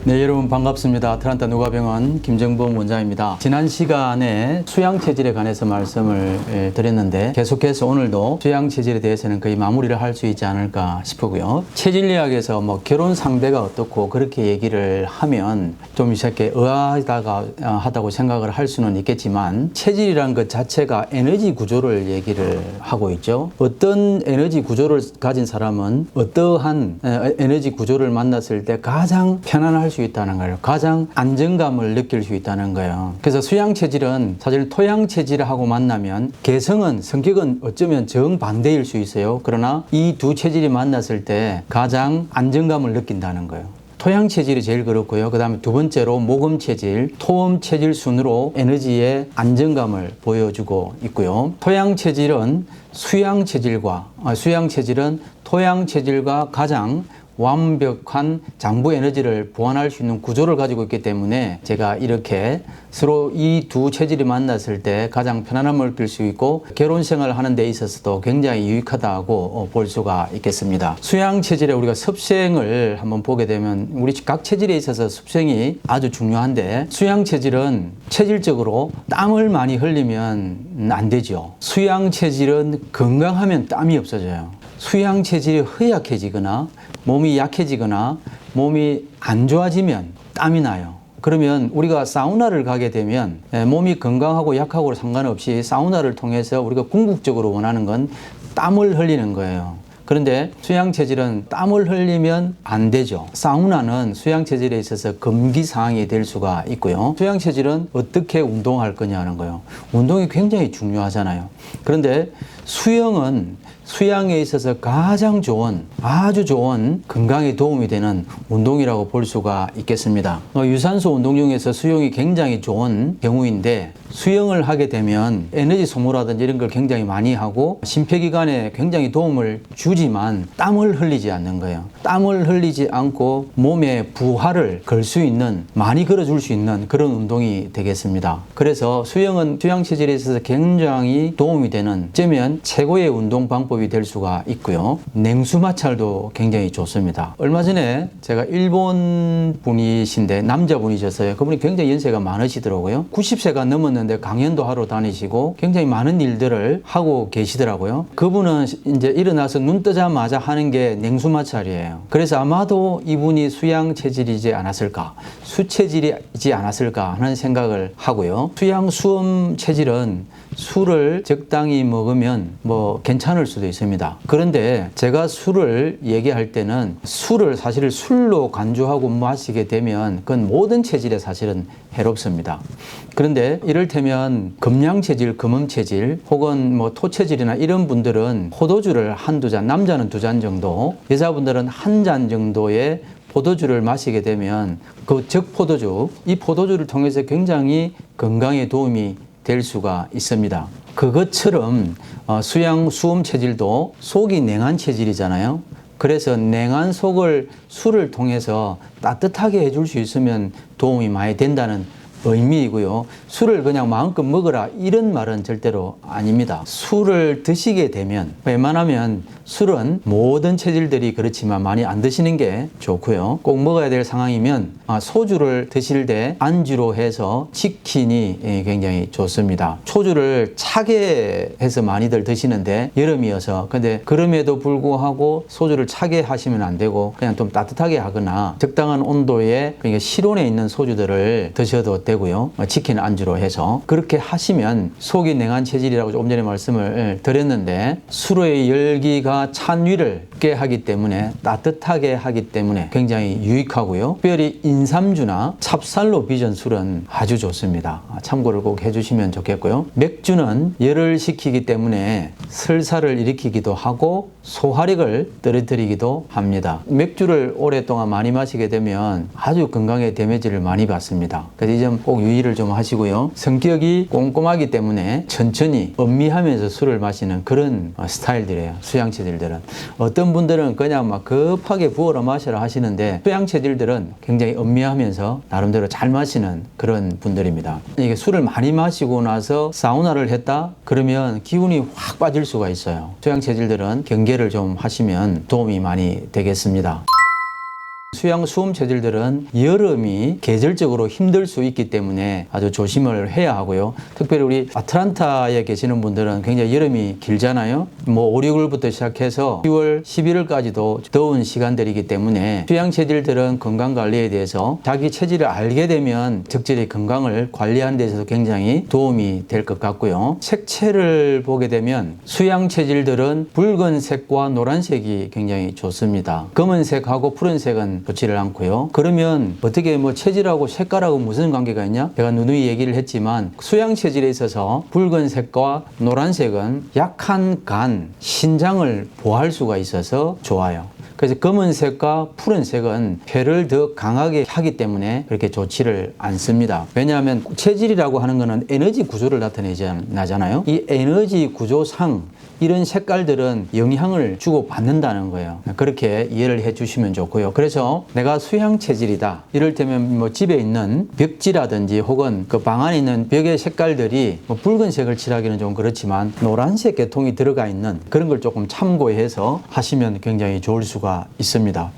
네, 여러분 반갑습니다. 아틀란타 누가병원 김정범 원장입니다. 지난 시간에 수양체질에 관해서 말씀을 드렸는데 계속해서 오늘도 수양체질에 대해서는 거의 마무리를 할 수 있지 않을까 싶고요. 체질의학에서 뭐 결혼 상대가 어떻고 그렇게 얘기를 하면 좀 이렇게 의아하다고 생각을 할 수는 있겠지만 체질이란 것 자체가 에너지 구조를 얘기를 하고 있죠. 어떤 에너지 구조를 가진 사람은 어떠한 에너지 구조를 만났을 때 가장 편안할 수 있다는 거예요. 가장 안정감을 느낄 수 있다는 거예요. 그래서 수양 체질은 사실 토양 체질하고 만나면 개성은 성격은 어쩌면 정반대일 수 있어요. 그러나 이 두 체질이 만났을 때 가장 안정감을 느낀다는 거예요. 토양 체질이 제일 그렇고요. 그 다음에 두 번째로 모금 체질, 토음 체질 순으로 에너지의 안정감을 보여주고 있고요. 토양 체질은 수양 체질은 토양 체질과 가장 완벽한 장부 에너지를 보완할 수 있는 구조를 가지고 있기 때문에 제가 이렇게 서로 이 두 체질이 만났을 때 가장 편안함을 느낄 수 있고 결혼 생활을 하는 데 있어서도 굉장히 유익하다고 볼 수가 있겠습니다. 수양 체질에 우리가 습생을 한번 보게 되면 우리 각 체질에 있어서 습생이 아주 중요한데 수양 체질은 체질적으로 땀을 많이 흘리면 안 되죠. 수양 체질은 건강하면 땀이 없어져요. 수양 체질이 허약해지거나 몸이 약해지거나 몸이 안 좋아지면 땀이 나요. 그러면 우리가 사우나를 가게 되면 몸이 건강하고 약하고 상관없이 사우나를 통해서 우리가 궁극적으로 원하는 건 땀을 흘리는 거예요. 그런데 수양 체질은 땀을 흘리면 안 되죠. 사우나는 수양 체질에 있어서 금기 사항이 될 수가 있고요. 수양 체질은 어떻게 운동할 거냐는 거예요. 운동이 굉장히 중요하잖아요. 그런데 수영은 수양에 있어서 가장 좋은, 아주 좋은 건강에 도움이 되는 운동이라고 볼 수가 있겠습니다. 유산소 운동 중에서 수영이 굉장히 좋은 경우인데 수영을 하게 되면 에너지 소모라든지 이런 걸 굉장히 많이 하고 심폐기관에 굉장히 도움을 주지만 땀을 흘리지 않는 거예요. 땀을 흘리지 않고 몸에 부하를 걸 수 있는, 많이 걸어줄 수 있는 그런 운동이 되겠습니다. 그래서 수영은 수양 체질에 있어서 굉장히 도움이 되는, 어쩌면 최고의 운동 방법이 될 수가 있고요. 냉수 마찰도 굉장히 좋습니다. 얼마 전에 제가 일본 분이신데 남자분이셨어요. 그분이 굉장히 연세가 많으시더라고요. 90세가 넘었는데 강연도 하러 다니시고 굉장히 많은 일들을 하고 계시더라고요. 그분은 이제 일어나서 눈 뜨자마자 하는 게 냉수 마찰이에요. 그래서 아마도 이분이 수양 체질이지 않았을까, 수체질이지 않았을까 하는 생각을 하고요. 수양 수음 체질은 술을 적당히 먹으면 뭐 괜찮을 수도 있습니다. 그런데 제가 술을 얘기할 때는 술을 사실 술로 간주하고 마시게 되면 그건 모든 체질에 사실은 해롭습니다. 그런데 이를테면 금양체질, 금음체질 혹은 뭐 토체질이나 이런 분들은 포도주를 한두 잔, 남자는 2잔 정도, 여자분들은 1잔 정도의 포도주를 마시게 되면 그 적포도주, 이 포도주를 통해서 굉장히 건강에 도움이 될 수가 있습니다. 그것처럼 수양 수음 체질도 속이 냉한 체질이잖아요. 그래서 냉한 속을 술을 통해서 따뜻하게 해줄 수 있으면 도움이 많이 된다는 의미이고요. 술을 그냥 마음껏 먹으라 이런 말은 절대로 아닙니다. 술을 드시게 되면 웬만하면 술은 모든 체질들이 그렇지만 많이 안 드시는 게 좋고요. 꼭 먹어야 될 상황이면 소주를 드실 때 안주로 해서 치킨이 굉장히 좋습니다. 소주를 차게 해서 많이들 드시는데 여름이어서, 근데 그럼에도 불구하고 소주를 차게 하시면 안 되고 그냥 좀 따뜻하게 하거나 적당한 온도에, 그러니까 실온에 있는 소주들을 드셔도 되고요. 치킨 안주로 해서 그렇게 하시면 속이 냉한 체질이라고 조금 전에 말씀을 드렸는데 술의 열기가 찬 위를 깨 하기 때문에, 따뜻하게 하기 때문에 굉장히 유익하고요. 특별히 인삼주나 찹쌀로 빚은 술은 아주 좋습니다. 참고를 꼭 해주시면 좋겠고요. 맥주는 열을 식히기 때문에 설사를 일으키기도 하고 소화력을 떨어뜨리기도 합니다. 맥주를 오랫동안 많이 마시게 되면 아주 건강에 데미지를 많이 받습니다. 그래서 이 점 꼭 유의를 좀 하시고요. 성격이 꼼꼼하기 때문에 천천히 음미하면서 술을 마시는 그런 스타일들이에요. 수양 체질들은. 어떤 분들은 그냥 막 급하게 부어라 마셔라 하시는데 수양 체질들은 굉장히 음미하면서 나름대로 잘 마시는 그런 분들입니다. 이게 술을 많이 마시고 나서 사우나를 했다? 그러면 기운이 확 빠질 수가 있어요. 수양 체질들은 경계를 좀 하시면 도움이 많이 되겠습니다. 수양 수음 체질들은 여름이 계절적으로 힘들 수 있기 때문에 아주 조심을 해야 하고요. 특별히 우리 아틀란타에 계시는 분들은 굉장히 여름이 길잖아요. 5, 6월부터 시작해서 10월, 11월까지도 더운 시간들이기 때문에 수양 체질들은 건강 관리에 대해서 자기 체질을 알게 되면 적절히 건강을 관리하는 데 있어서 굉장히 도움이 될 것 같고요. 색채를 보게 되면 수양 체질들은 붉은색과 노란색이 굉장히 좋습니다. 검은색하고 푸른색은 좋지를 않고요. 그러면 어떻게 체질하고 색깔하고 무슨 관계가 있냐? 제가 누누이 얘기를 했지만 수양 체질에 있어서 붉은색과 노란색은 약한 간, 신장을 보호할 수가 있어서 좋아요. 그래서 검은색과 푸른색은 폐를 더 강하게 하기 때문에 그렇게 좋지를 않습니다. 왜냐하면 체질이라고 하는 것은 에너지 구조를 나타내잖아요. 이 에너지 구조상 이런 색깔들은 영향을 주고 받는다는 거예요. 그렇게 이해를 해 주시면 좋고요. 그래서 내가 수양 체질이다. 이를테면 집에 있는 벽지라든지 혹은 그 방 안에 있는 벽의 색깔들이 붉은색을 칠하기는 좀 그렇지만 노란색 계통이 들어가 있는 그런 걸 조금 참고해서 하시면 굉장히 좋을 수가 있습니다.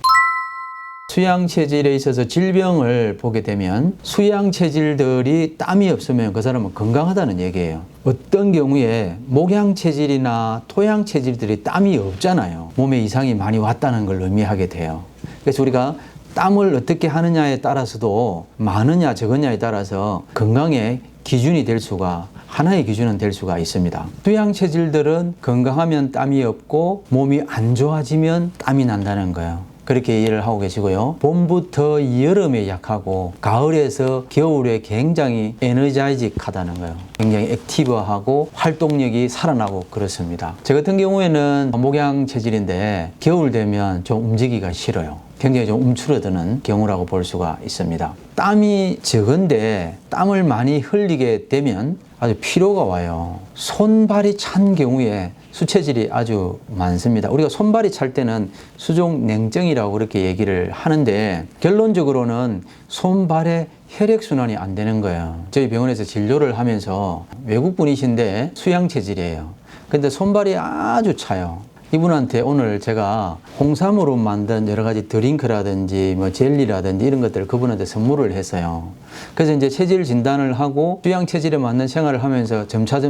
수양 체질에 있어서 질병을 보게 되면 수양 체질들이 땀이 없으면 그 사람은 건강하다는 얘기예요. 어떤 경우에 목양 체질이나 토양 체질들이 땀이 없잖아요. 몸에 이상이 많이 왔다는 걸 의미하게 돼요. 그래서 우리가 땀을 어떻게 하느냐에 따라서도 많으냐 적으냐에 따라서 건강의 기준이 될 수가 하나의 기준은 될 수가 있습니다. 수양 체질들은 건강하면 땀이 없고 몸이 안 좋아지면 땀이 난다는 거예요. 그렇게 이해를 하고 계시고요. 봄부터 여름에 약하고 가을에서 겨울에 굉장히 에너자이직하다는 거예요. 굉장히 액티브하고 활동력이 살아나고 그렇습니다. 저 같은 경우에는 목양 체질인데 겨울 되면 좀 움직이기가 싫어요. 굉장히 좀 움츠러드는 경우라고 볼 수가 있습니다. 땀이 적은데 땀을 많이 흘리게 되면 아주 피로가 와요. 손발이 찬 경우에 수체질이 아주 많습니다. 우리가 손발이 찰 때는 수종 냉증이라고 그렇게 얘기를 하는데 결론적으로는 손발에 혈액순환이 안 되는 거예요. 저희 병원에서 진료를 하면서 외국분이신데 수양 체질이에요. 근데 손발이 아주 차요. 이분한테 오늘 제가 홍삼으로 만든 여러 가지 드링크라든지 젤리라든지 이런 것들을 그분한테 선물을 했어요. 그래서 이제 체질 진단을 하고 수양 체질에 맞는 생활을 하면서 점차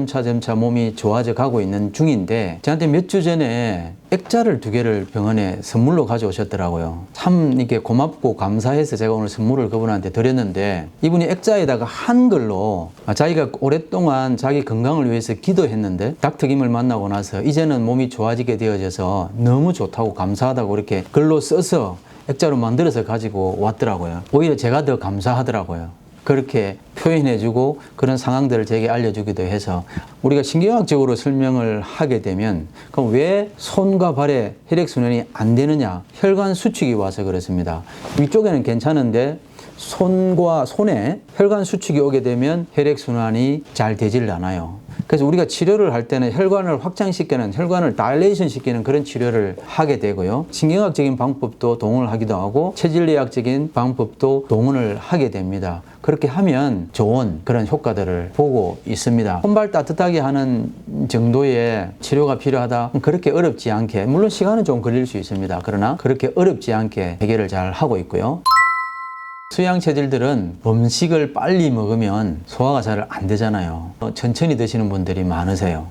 몸이 좋아져 가고 있는 중인데 저한테 몇 주 전에 액자를 2개를 병원에 선물로 가져오셨더라고요. 참 이게 고맙고 감사해서 제가 오늘 선물을 그분한테 드렸는데 이분이 액자에다가 한글로 자기가 오랫동안 자기 건강을 위해서 기도했는데 닥터김을 만나고 나서 이제는 몸이 좋아지게 되어져서 너무 좋다고 감사하다고 그렇게 글로 써서 액자로 만들어서 가지고 왔더라고요. 오히려 제가 더 감사하더라고요. 그렇게 표현해주고 그런 상황들을 제게 알려주기도 해서 우리가 신경학적으로 설명을 하게 되면 그럼 왜 손과 발에 혈액순환이 안 되느냐? 혈관 수축이 와서 그렇습니다. 위쪽에는 괜찮은데 손과 손에 혈관 수축이 오게 되면 혈액순환이 잘 되질 않아요. 그래서 우리가 치료를 할 때는 혈관을 확장시키는, 혈관을 다일레이션 시키는 그런 치료를 하게 되고요. 신경학적인 방법도 동원을 하기도 하고 체질의학적인 방법도 동원을 하게 됩니다. 그렇게 하면 좋은 그런 효과들을 보고 있습니다. 손발 따뜻하게 하는 정도의 치료가 필요하다. 그렇게 어렵지 않게, 물론 시간은 좀 걸릴 수 있습니다. 그러나 그렇게 어렵지 않게 해결을 잘 하고 있고요. 수양 체질들은 음식을 빨리 먹으면 소화가 잘 안 되잖아요. 천천히 드시는 분들이 많으세요.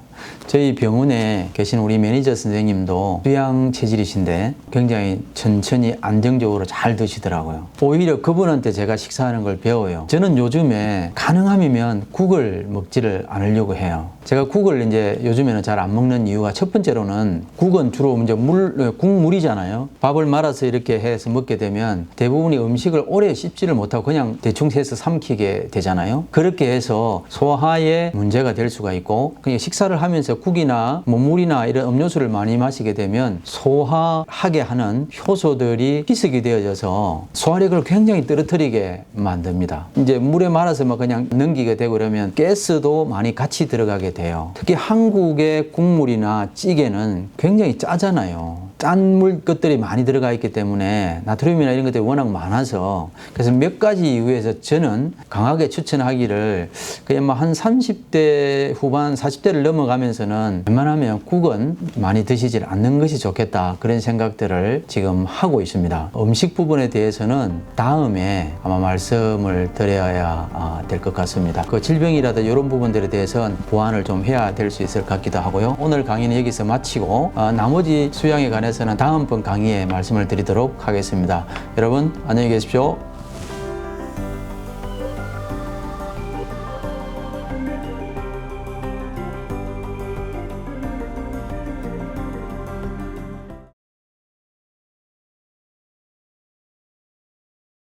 저희 병원에 계신 우리 매니저 선생님도 수양 체질이신데 굉장히 천천히 안정적으로 잘 드시더라고요. 오히려 그분한테 제가 식사하는 걸 배워요. 저는 요즘에 가능하면 국을 먹지를 않으려고 해요. 제가 국을 이제 요즘에는 잘 안 먹는 이유가 첫 번째로는 국은 주로 이제 국물이잖아요. 밥을 말아서 이렇게 해서 먹게 되면 대부분이 음식을 오래 씹지를 못하고 그냥 대충 해서 삼키게 되잖아요. 그렇게 해서 소화에 문제가 될 수가 있고 그냥 식사를 하면서 국이나 물이나 이런 음료수를 많이 마시게 되면 소화하게 하는 효소들이 희석이 되어져서 소화력을 굉장히 떨어뜨리게 만듭니다. 이제 물에 말아서 그냥 넘기게 되고 그러면 가스도 많이 같이 들어가게 돼요. 특히 한국의 국물이나 찌개는 굉장히 짜잖아요. 짠물 것들이 많이 들어가 있기 때문에 나트륨이나 이런 것들이 워낙 많아서 그래서 몇 가지 이유에서 저는 강하게 추천하기를 그냥 뭐 한 30대 후반 40대를 넘어가면서는 웬만하면 국은 많이 드시질 않는 것이 좋겠다 그런 생각들을 지금 하고 있습니다. 음식 부분에 대해서는 다음에 아마 말씀을 드려야 될 것 같습니다. 그 질병이라든 이런 부분들에 대해서는 보완을 좀 해야 될 수 있을 것 같기도 하고요. 오늘 강의는 여기서 마치고 나머지 수양에 관해서는 다음번 강의에 말씀을 드리도록 하겠습니다. 여러분 안녕히 계십시오.